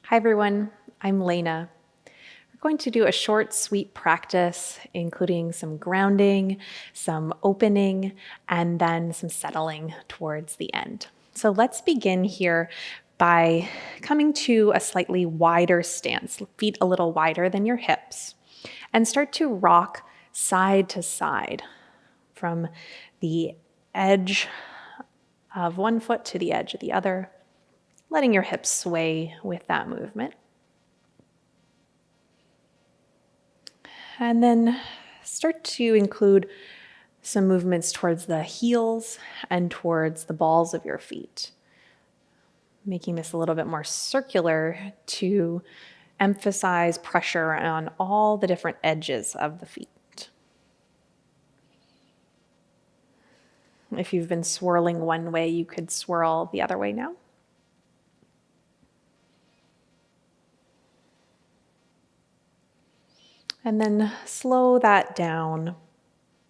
Hi everyone, I'm Lena. We're going to do a short, sweet practice, including some grounding, some opening, and then some settling towards the end. So let's begin here by coming to a slightly wider stance, feet a little wider than your hips, and start to rock side to side from the edge of one foot to the edge of the other, letting your hips sway with that movement. And then start to include some movements towards the heels and towards the balls of your feet, making this a little bit more circular to emphasize pressure on all the different edges of the feet. If you've been swirling one way, you could swirl the other way now. And then slow that down.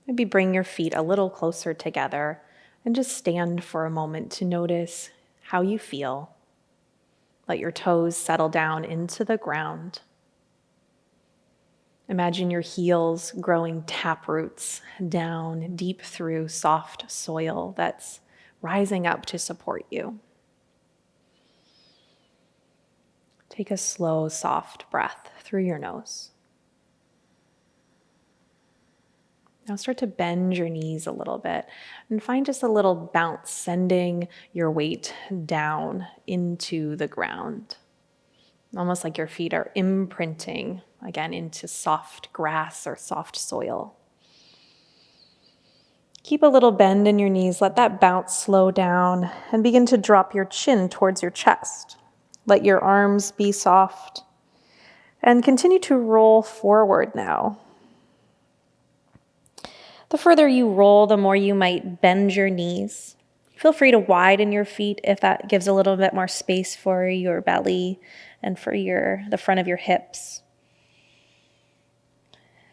Maybe bring your feet a little closer together and just stand for a moment to notice how you feel. Let your toes settle down into the ground. Imagine your heels growing taproots down deep through soft soil that's rising up to support you. Take a slow, soft breath through your nose. Now start to bend your knees a little bit and find just a little bounce, sending your weight down into the ground. Almost like your feet are imprinting again into soft grass or soft soil. Keep a little bend in your knees. Let that bounce slow down and begin to drop your chin towards your chest. Let your arms be soft and continue to roll forward now. The further you roll, the more you might bend your knees. Feel free to widen your feet if that gives a little bit more space for your belly and for the front of your hips.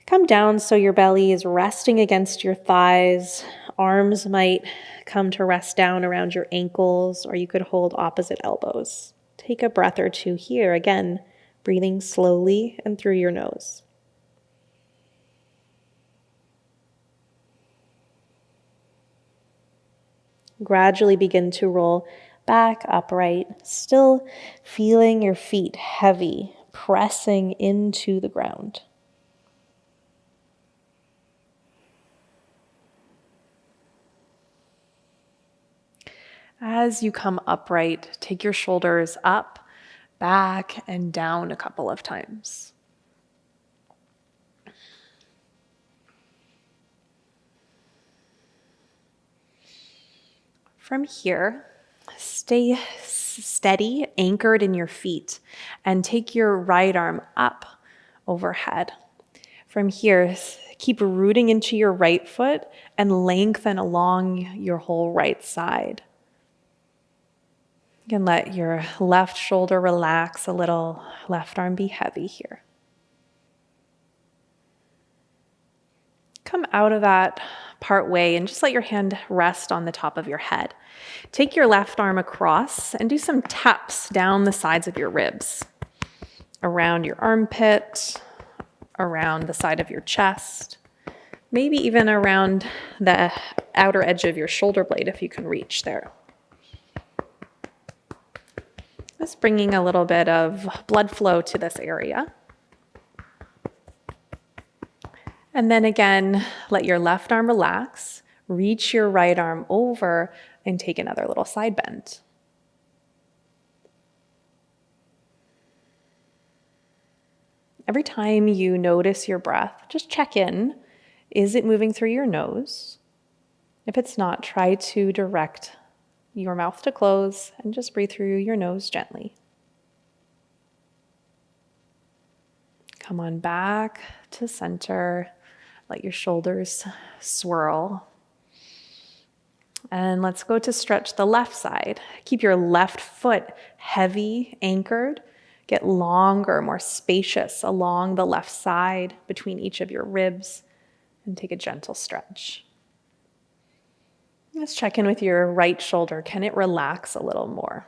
Come down so your belly is resting against your thighs. Arms might come to rest down around your ankles, or you could hold opposite elbows. Take a breath or two here, again, breathing slowly and through your nose. Gradually begin to roll back upright, still feeling your feet heavy, pressing into the ground. As you come upright, take your shoulders up, back, and down a couple of times. From here, stay steady, anchored in your feet, and take your right arm up overhead. From here, keep rooting into your right foot and lengthen along your whole right side. You can let your left shoulder relax a little, left arm be heavy here. Come out of that part way and just let your hand rest on the top of your head. Take your left arm across and do some taps down the sides of your ribs, around your armpit, around the side of your chest, maybe even around the outer edge of your shoulder blade if you can reach there. Just bringing a little bit of blood flow to this area. And then again, let your left arm relax, reach your right arm over, and take another little side bend. Every time you notice your breath, just check in. Is it moving through your nose? If it's not, try to direct your mouth to close and just breathe through your nose gently. Come on back to center. Let your shoulders swirl. And let's go to stretch the left side. Keep your left foot heavy, anchored. Get longer, more spacious along the left side between each of your ribs, and take a gentle stretch. Let's check in with your right shoulder. Can it relax a little more?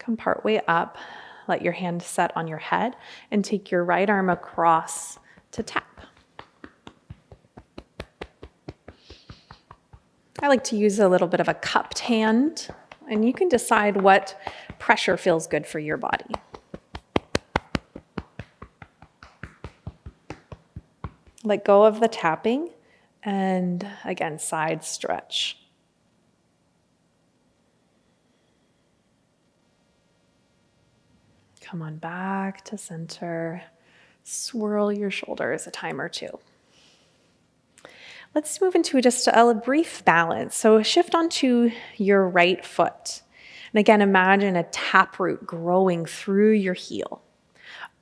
Come partway up, let your hand set on your head, and take your right arm across to tap. I like to use a little bit of a cupped hand, and you can decide what pressure feels good for your body. Let go of the tapping, and again, side stretch. Come on back to center. Swirl your shoulders a time or two. Let's move into just a brief balance. So shift onto your right foot. And again, imagine a taproot growing through your heel.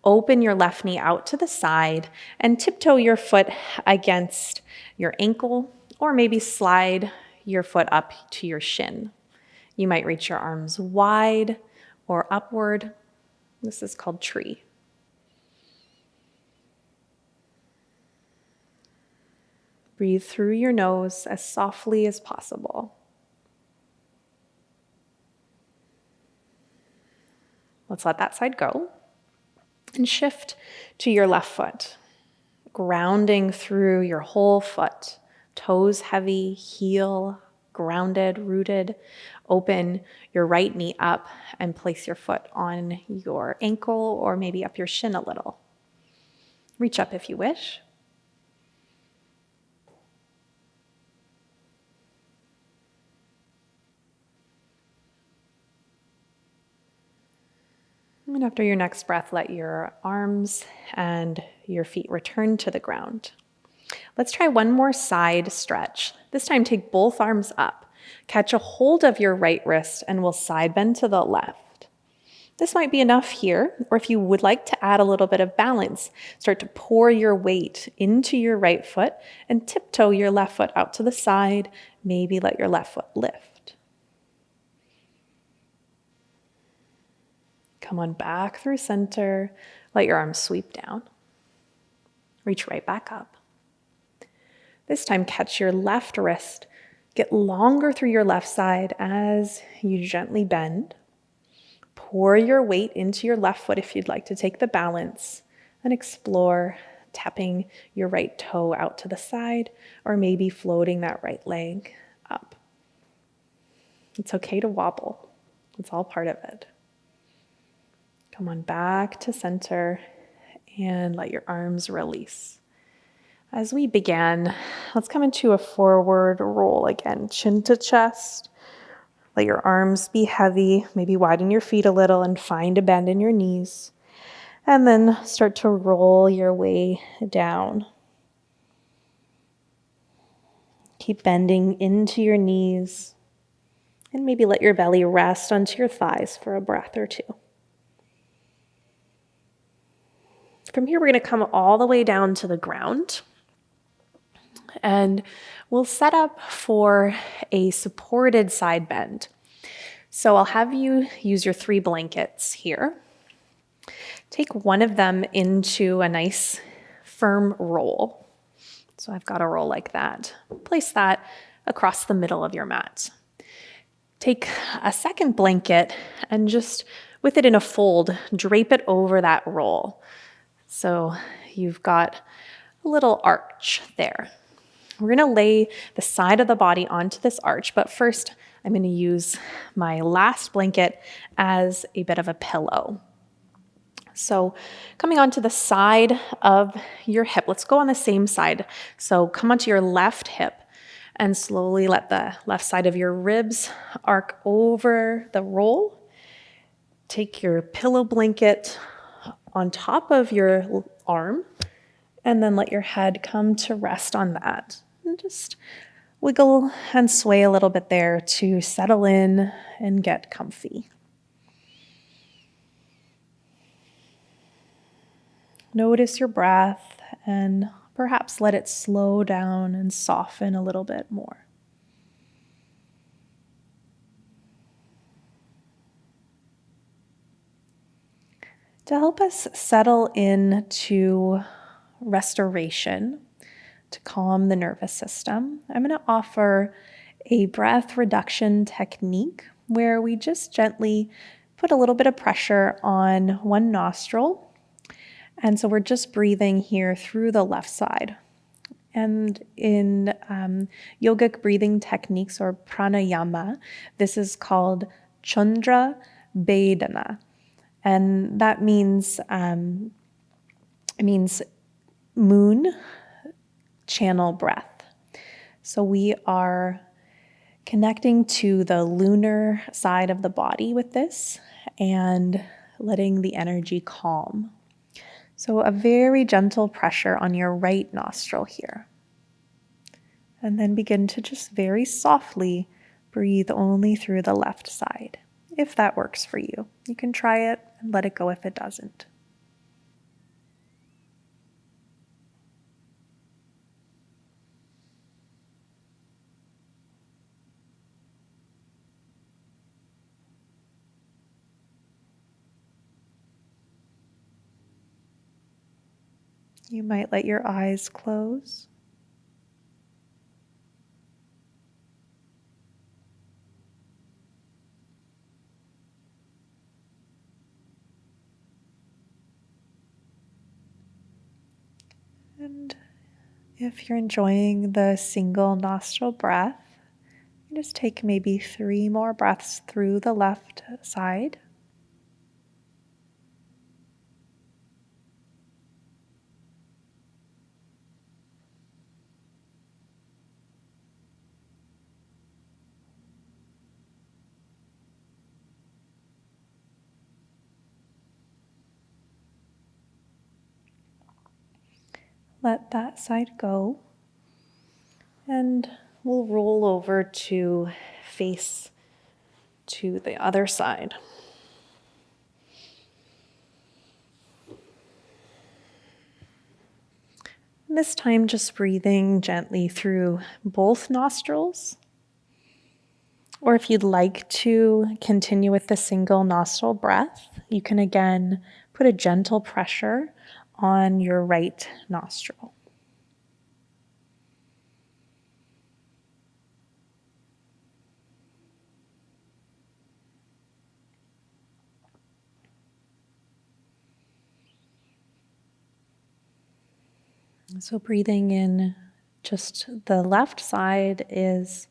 Open your left knee out to the side and tiptoe your foot against your ankle, or maybe slide your foot up to your shin. You might reach your arms wide or upward. This is called tree. Breathe through your nose as softly as possible. Let's let that side go. And shift to your left foot, grounding through your whole foot. Toes heavy, heel grounded, rooted. Open your right knee up and place your foot on your ankle or maybe up your shin a little. Reach up if you wish. And after your next breath, let your arms and your feet return to the ground. Let's try one more side stretch. This time, take both arms up. Catch a hold of your right wrist and we'll side bend to the left. This might be enough here, or if you would like to add a little bit of balance, start to pour your weight into your right foot and tiptoe your left foot out to the side. Maybe let your left foot lift. Come on back through center. Let your arms sweep down. Reach right back up. This time, catch your left wrist. Get longer through your left side as you gently bend. Pour your weight into your left foot if you'd like to take the balance, and explore tapping your right toe out to the side, or maybe floating that right leg up. It's okay to wobble. It's all part of it. Come on back to center and let your arms release. As we begin, let's come into a forward roll again, chin to chest. Let your arms be heavy, maybe widen your feet a little and find a bend in your knees. And then start to roll your way down. Keep bending into your knees and maybe let your belly rest onto your thighs for a breath or two. From here, we're going to come all the way down to the ground. And we'll set up for a supported side bend. So I'll have you use your 3 blankets here. Take one of them into a nice firm roll. So I've got a roll like that. Place that across the middle of your mat. Take a second blanket and just with it in a fold, drape it over that roll. So you've got a little arch there. We're going to lay the side of the body onto this arch, but first I'm going to use my last blanket as a bit of a pillow. So coming onto the side of your hip, let's go on the same side. So come onto your left hip and slowly let the left side of your ribs arc over the roll. Take your pillow blanket on top of your arm, and then let your head come to rest on that. And just wiggle and sway a little bit there to settle in and get comfy. Notice your breath and perhaps let it slow down and soften a little bit more. To help us settle into restoration, to calm the nervous system, I'm going to offer a breath reduction technique where we just gently put a little bit of pressure on one nostril. And so we're just breathing here through the left side. And in yogic breathing techniques or pranayama, this is called Chandra Vedana. And that means moon channel breath. So we are connecting to the lunar side of the body with this and letting the energy calm. So a very gentle pressure on your right nostril here. And then begin to just very softly breathe only through the left side. If that works for you, you can try it and let it go if it doesn't. You might let your eyes close. And if you're enjoying the single nostril breath, you just take maybe 3 more breaths through the left side. Let that side go. And we'll roll over to face to the other side. This time, just breathing gently through both nostrils. Or if you'd like to continue with the single nostril breath, you can again put a gentle pressure on your right nostril. So breathing in just the left side is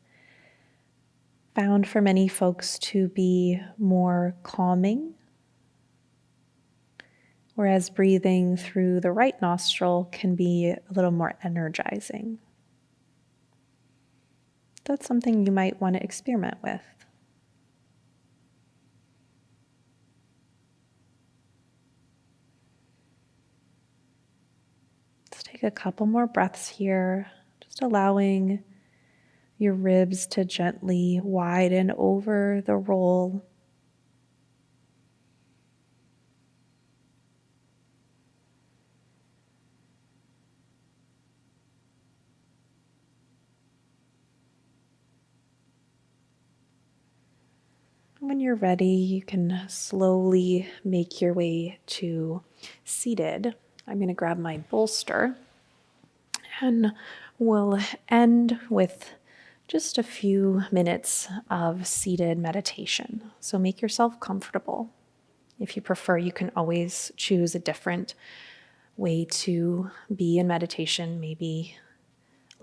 found for many folks to be more calming, whereas breathing through the right nostril can be a little more energizing. That's something you might want to experiment with. Let's take a couple more breaths here, just allowing your ribs to gently widen over the roll. When you're ready, you can slowly make your way to seated. I'm going to grab my bolster and we'll end with just a few minutes of seated meditation. So make yourself comfortable. If you prefer, you can always choose a different way to be in meditation. Maybe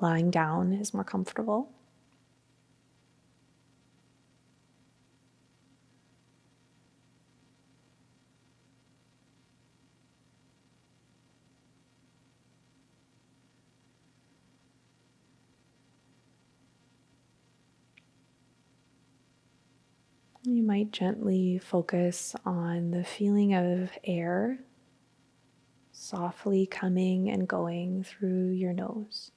lying down is more comfortable. You might gently focus on the feeling of air softly coming and going through your nose.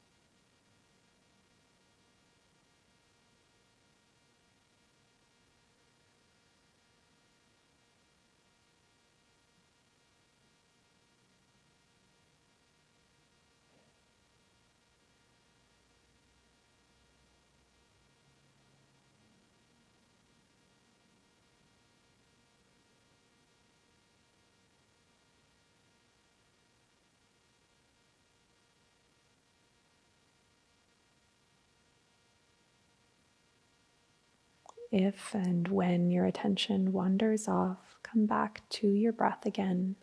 if and when your attention wanders off, come back to your breath again.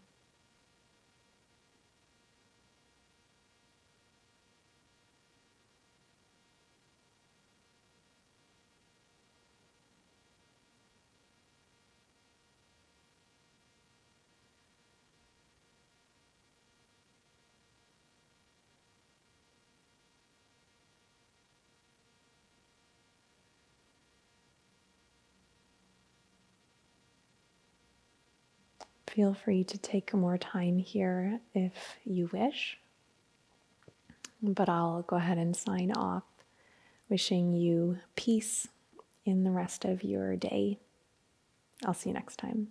Feel free to take more time here if you wish, but I'll go ahead and sign off, wishing you peace in the rest of your day. I'll see you next time.